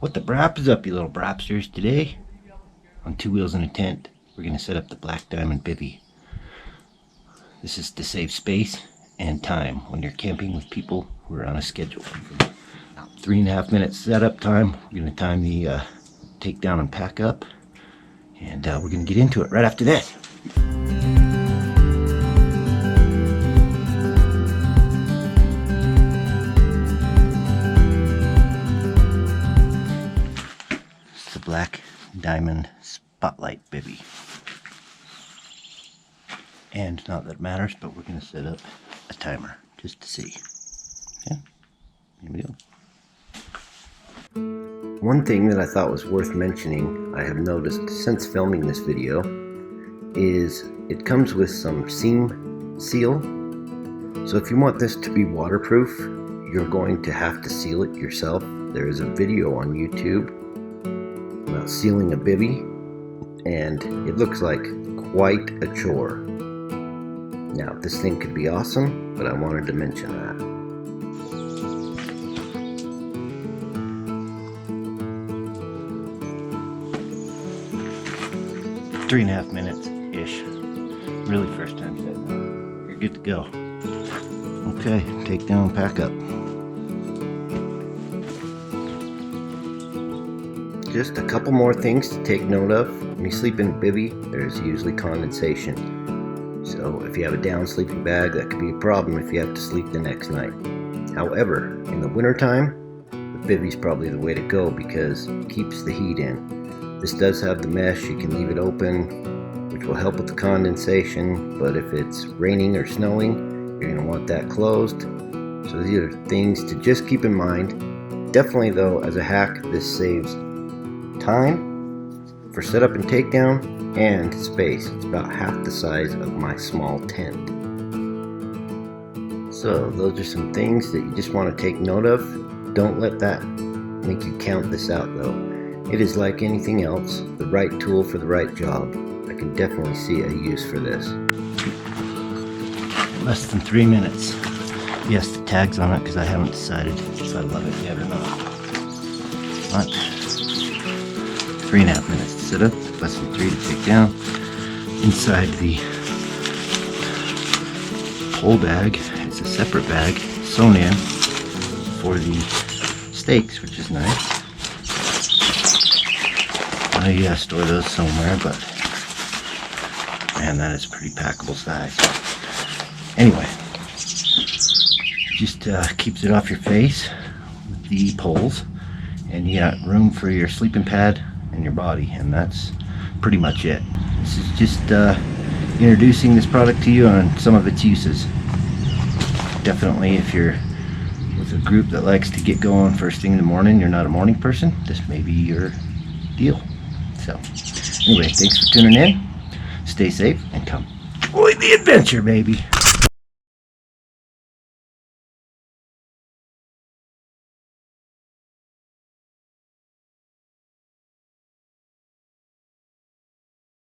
What the brap is up, you little brapsters? Today, on Two Wheels in a Tent, we're going to set up the Black Diamond Bivy. This is to save space and time when you're camping with people who are on a schedule. 3.5 minutes setup time. We're going to time the take down and pack up, and we're going to get into it right after that. Black Diamond Spotlight Bivy. And not that it matters, but we're going to set up a timer just to see. Okay, here we go. One thing that I thought was worth mentioning, I have noticed since filming this video, is it comes with some seam seal. So if you want this to be waterproof, you're going to have to seal it yourself. There is a video on YouTube about sealing a bivy, and it looks like quite a chore. Now, this thing could be awesome, but I wanted to mention that. Three and a half minutes-ish. Really first time setting up. You're good to go. Okay, take down and pack up. Just a couple more things to take note of. When you sleep in a bivy, there's usually condensation. So if you have a down sleeping bag, that could be a problem if you have to sleep the next night. However, in the wintertime, the bivy's probably the way to go because it keeps the heat in. This does have the mesh, you can leave it open, which will help with the condensation, but if it's raining or snowing, you're going to want that closed. So these are things to just keep in mind. Definitely though, as a hack, this saves time for setup and takedown and space. It's about half the size of my small tent. So those are some things that you just want to take note of. Don't let that make you count this out though. It is like anything else, the right tool for the right job. I can definitely see a use for this. Less than 3 minutes. Yes, the tag's on it because I haven't decided if I love it yet or not. But 3.5 minutes to set up, less than 3 to take down. Inside the pole bag, it's a separate bag sewn in for the stakes, which is nice. I store those somewhere, but man, that is a pretty packable size. Anyway, just keeps it off your face with the poles, and you got room for your sleeping pad and your body, and that's pretty much it. This is just introducing this product to you on some of its uses. Definitely if you're with a group that likes to get going first thing in the morning, you're not a morning person, this may be your deal. So anyway, thanks for tuning in, stay safe, and come enjoy the adventure, baby.